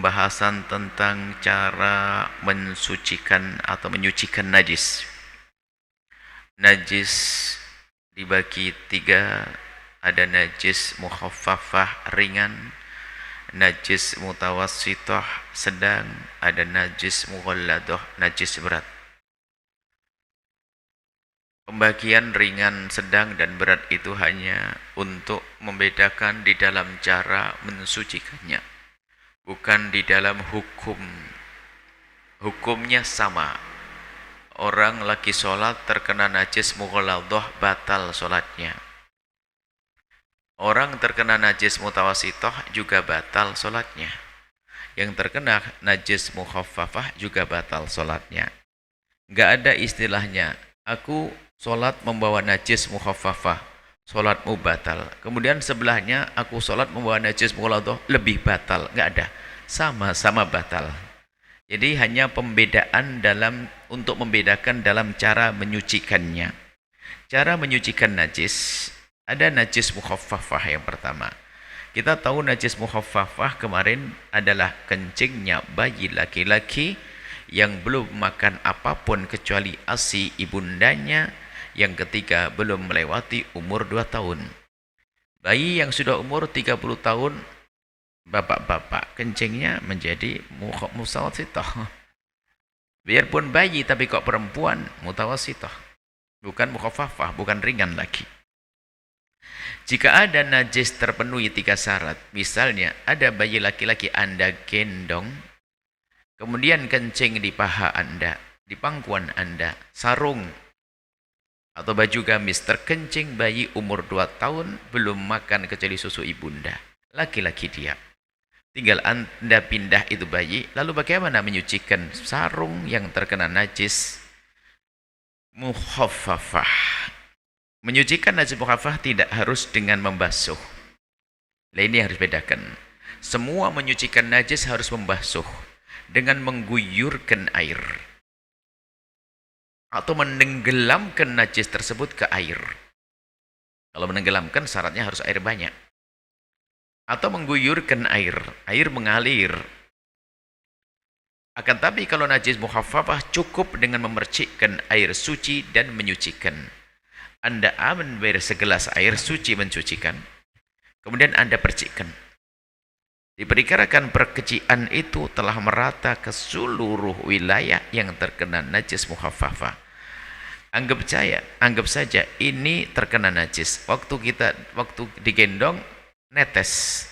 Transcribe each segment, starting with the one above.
pembahasan tentang cara mensucikan atau menyucikan najis. Najis dibagi tiga, ada najis mukhaffafah ringan, najis mutawassithah sedang, ada najis mughalladah najis berat. Pembagian ringan, sedang, dan berat itu hanya untuk membedakan di dalam cara mensucikannya, bukan di dalam hukum. Hukumnya sama. Orang lagi sholat terkena najis mughalladah, batal sholatnya. Orang terkena najis mutawassithah juga batal sholatnya. Yang terkena najis mukhaffafah juga batal sholatnya. Nggak ada istilahnya, aku sholat membawa najis mukhaffafah, sholatmu batal. Kemudian sebelahnya, aku sholat membawa najis mughalladah, lebih batal. Nggak ada, sama-sama batal. Jadi hanya pembedaan untuk membedakan dalam cara menyucikannya. Cara menyucikan najis, ada najis mukhaffafah yang pertama. Kita tahu najis mukhaffafah kemarin adalah kencingnya bayi laki-laki yang belum makan apapun kecuali ASI ibundanya. Yang ketiga, belum melewati umur 2 tahun. Bayi yang sudah umur 30 tahun, bapak-bapak, kencingnya menjadi mutawassithah. Biarpun bayi, tapi kok perempuan, mutawassithah. Bukan mukhaffafah, bukan ringan lagi. Jika ada najis terpenuhi 3 syarat, misalnya ada bayi laki-laki Anda gendong, kemudian kencing di paha Anda, di pangkuan Anda, sarung atau baju gamis, terkencing bayi umur 2 tahun, belum makan kecuali susu ibunda. Laki-laki dia. Tinggal Anda pindah itu bayi, lalu bagaimana menyucikan sarung yang terkena najis mukhaffafah? Menyucikan najis mukhaffafah tidak harus dengan membasuh. Nah, ini harus bedakan. Semua menyucikan najis harus membasuh dengan mengguyurkan air atau menenggelamkan najis tersebut ke air. Kalau menenggelamkan syaratnya harus air banyak. Atau mengguyurkan air, air mengalir. Akan tapi kalau najis mukhaffafah cukup dengan memercikkan air suci dan menyucikan. Anda ambil segelas air suci mencucikan, kemudian Anda percikkan. Diperkirakan perkecian itu telah merata ke seluruh wilayah yang terkena najis mukhaffafah. Anggap saja ini terkena najis. Waktu digendong, netes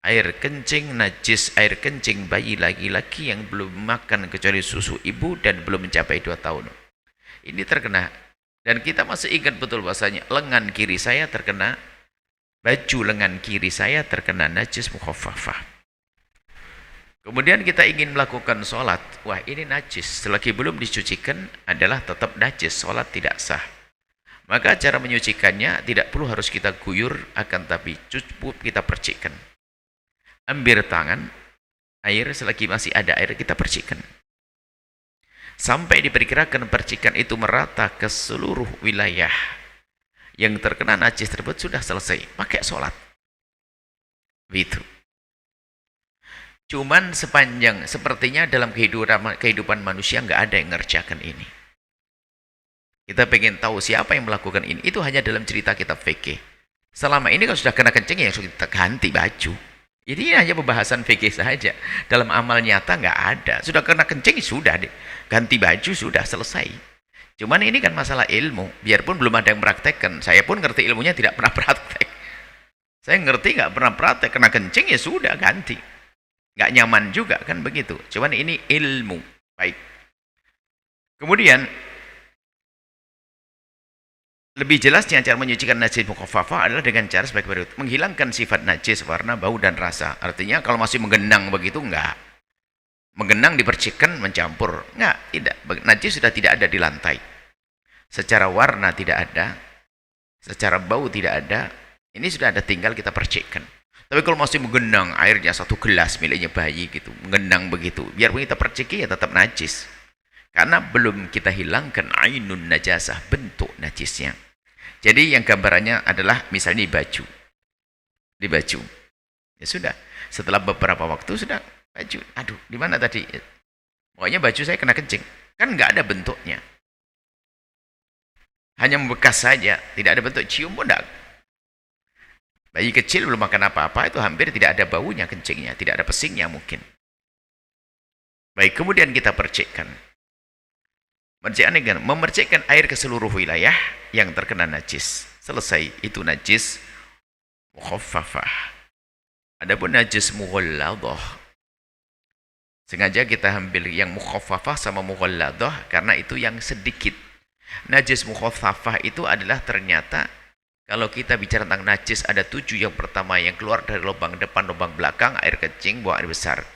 air kencing najis, air kencing bayi laki-laki yang belum makan kecuali susu ibu dan belum mencapai 2 tahun. Ini terkena. Dan kita masih ingat betul bahasanya, lengan kiri saya terkena, baju lengan kiri saya terkena najis mukhaffafah. Kemudian kita ingin melakukan sholat, wah ini najis, selagi belum dicucikan adalah tetap najis, sholat tidak sah. Maka cara menyucikannya tidak perlu harus kita guyur, akan tapi cukup kita percikkan. Ambil tangan, air, selagi masih ada air kita percikkan. Sampai diperkirakan percikan itu merata ke seluruh wilayah yang terkena najis tersebut, sudah selesai, pakai sholat. Begitu. Cuman sepertinya dalam kehidupan manusia nggak ada yang ngerjakan ini. Kita pengen tahu siapa yang melakukan ini. Itu hanya dalam cerita kitab fikih. Selama ini kalau sudah kena kencing ya sudah kita ganti baju. Jadi ini hanya pembahasan fikih saja. Dalam amal nyata nggak ada. Sudah kena kencing sudah deh. Ganti baju sudah selesai. Cuman ini kan masalah ilmu. Biarpun belum ada yang praktekkan. Saya pun ngerti ilmunya tidak pernah praktek. Saya ngerti nggak pernah praktek. Kena kencing ya sudah ganti. Nggak nyaman juga kan begitu. Cuman ini ilmu. Baik. Kemudian lebih jelasnya cara menyucikan najis mukhaffafah adalah dengan cara sebagai berikut. Menghilangkan sifat najis, warna, bau, dan rasa. Artinya kalau masih menggenang begitu, enggak. Menggenang dipercikkan, mencampur. Enggak, tidak. Najis sudah tidak ada di lantai. Secara warna tidak ada. Secara bau tidak ada. Ini sudah ada, tinggal kita percikkan. Tapi kalau masih menggenang, airnya 1 gelas miliknya bayi gitu. Menggenang begitu. Biarpun kita perciki ya tetap najis. Karena belum kita hilangkan ainun najasah, bentuk najisnya. Jadi yang gambarannya adalah misalnya di baju. Di baju. Ya sudah, setelah beberapa waktu sudah Baju, aduh, di mana tadi? Pokoknya baju saya kena kencing. Kan nggak ada bentuknya. Hanya membekas saja, tidak ada bentuk, cium pun enggak. Bayi kecil belum makan apa-apa, itu hampir tidak ada baunya kencingnya, tidak ada pesingnya mungkin. Baik, kemudian kita percikkan. Memercikkan air ke seluruh wilayah yang terkena najis. Selesai, itu najis mukhaffafah. Adapun najis mughalladah, sengaja kita ambil yang mukhaffafah sama mughalladah karena itu yang sedikit. Najis mukhaffafah itu adalah ternyata kalau kita bicara tentang najis ada 7. Yang pertama yang keluar dari lubang depan, lubang belakang, air kencing, buang air besar.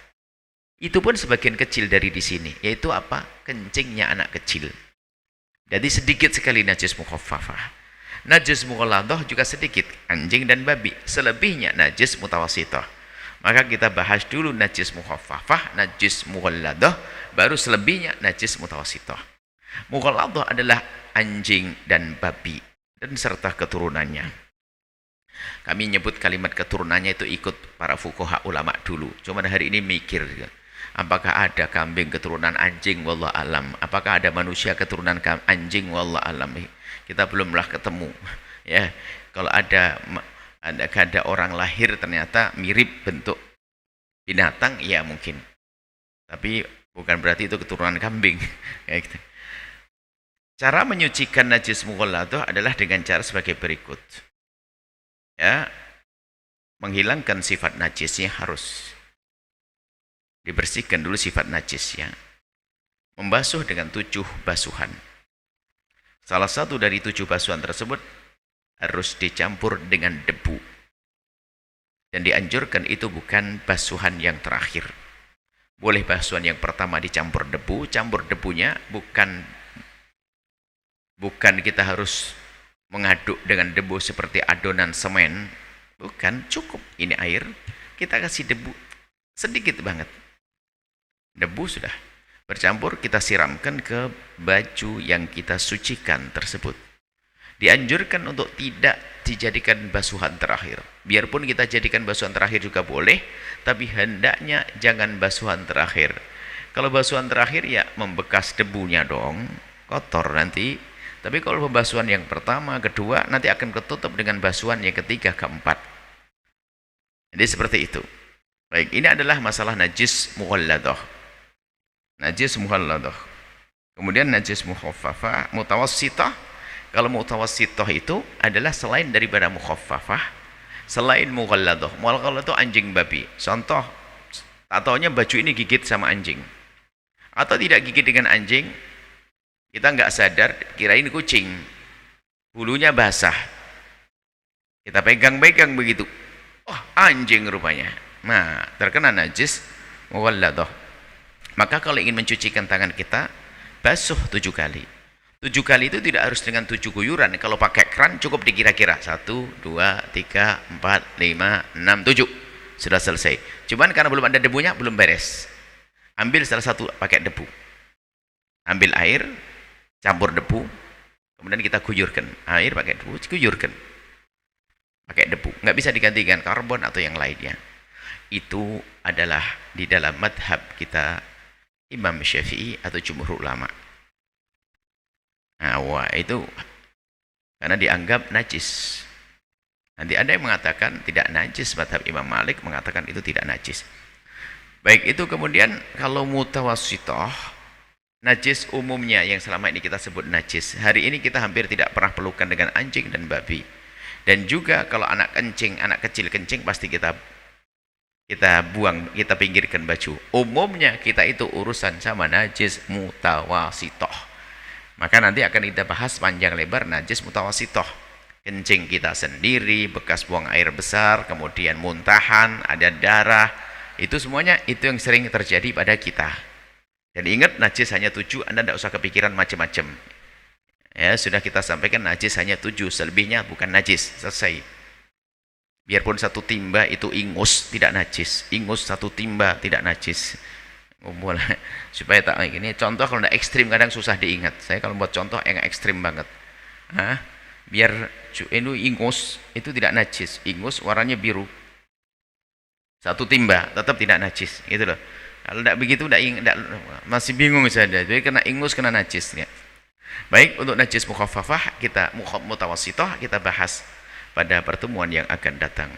Itu pun sebagian kecil dari di sini, yaitu apa? Kencingnya anak kecil. Jadi sedikit sekali najis mukhaffafah. Najis mughalladah juga sedikit, anjing dan babi. Selebihnya najis mutawassithah. Maka kita bahas dulu najis mukhaffafah, najis mughalladah, baru selebihnya najis mutawassithah. Mughalladah adalah anjing dan babi dan serta keturunannya. Kami nyebut kalimat keturunannya itu ikut para fuqaha ulama dulu. Cuman hari ini mikir, apakah ada kambing keturunan anjing? Wallah alam. Apakah ada manusia keturunan anjing? Wallah alam. Kita belumlah ketemu. Ya, kalau ada orang lahir ternyata mirip bentuk binatang, ya mungkin. Tapi bukan berarti itu keturunan kambing. Kayak gitu. Cara menyucikan najis mughalladah adalah dengan cara sebagai berikut. Ya, menghilangkan sifat najisnya harus dibersihkan dulu sifat najisnya. Membasuh dengan 7 basuhan. Salah satu dari 7 basuhan tersebut harus dicampur dengan debu. Dan dianjurkan itu bukan basuhan yang terakhir. Boleh basuhan yang pertama dicampur debu, campur debunya bukan kita harus mengaduk dengan debu seperti adonan semen. Bukan, cukup ini air, kita kasih debu sedikit banget. Debu sudah bercampur, kita siramkan ke baju yang kita sucikan tersebut. Dianjurkan untuk tidak dijadikan basuhan terakhir. Biarpun kita jadikan basuhan terakhir juga boleh, tapi hendaknya jangan basuhan terakhir. Kalau basuhan terakhir ya membekas debunya dong, kotor nanti. Tapi kalau pembasuhan yang pertama, kedua, nanti akan ketutup dengan basuhan yang ketiga, keempat. Jadi seperti itu. Baik, ini adalah masalah najis mughalladah. Najis mughalladah. Kemudian najis mukhaffafah, mutawassithah. Kalau mutawassithah itu adalah selain daripada mukhaffafah, selain mughalladah. Mughalladah itu anjing babi. Contoh, tak taunya baju ini gigit sama anjing. Atau tidak gigit dengan anjing, kita nggak sadar, kirain kucing, bulunya basah. Kita pegang-pegang begitu, oh anjing rupanya. Nah, terkena najis mughalladah. Maka kalau ingin mencucikan tangan kita, basuh 7 kali. 7 kali itu tidak harus dengan 7 guyuran. Kalau pakai kran cukup dikira-kira 1, 2, 3, 4, 5, 6, 7. Sudah selesai. Cuman karena belum ada debunya, belum beres. Ambil salah satu pakai debu. Ambil air, campur debu, kemudian kita guyurkan. Air pakai debu, guyurkan. Pakai debu. Nggak bisa digantikan karbon atau yang lainnya. Itu adalah di dalam madhab kita Imam Syafi'i atau jumhur ulama. Nah, wah, itu karena dianggap najis. Nanti ada yang mengatakan tidak najis, madhab Imam Malik mengatakan itu tidak najis. Baik, itu kemudian kalau mutawassithah, najis umumnya yang selama ini kita sebut najis. Hari ini kita hampir tidak pernah pelukan dengan anjing dan babi. Dan juga kalau anak kencing, anak kecil kencing pasti kita buang, kita pinggirkan baju. Umumnya kita itu urusan sama najis mutawassithah. Maka nanti akan kita bahas panjang lebar najis mutawassithah. Kencing kita sendiri, bekas buang air besar, kemudian muntahan, ada darah, itu semuanya itu yang sering terjadi pada kita. Dan ingat najis hanya 7, Anda tidak usah kepikiran macam-macam. Ya, sudah kita sampaikan najis hanya 7, selebihnya bukan najis, selesai. Biarpun 1 timba itu ingus, tidak najis. Ingus 1 timba tidak najis. Supaya tak ini contoh kalau tidak ekstrim kadang susah diingat. Saya kalau buat contoh yang ekstrim banget. Biar ini ingus itu tidak najis. Ingus warnanya biru. satu timba, tetap tidak najis, gitu loh. Kalau tidak begitu, masih bingung saja. Jadi kena ingus, kena najis. Ya. Baik, untuk najis mukhaffafah, mutawassithah kita bahas pada pertemuan yang akan datang.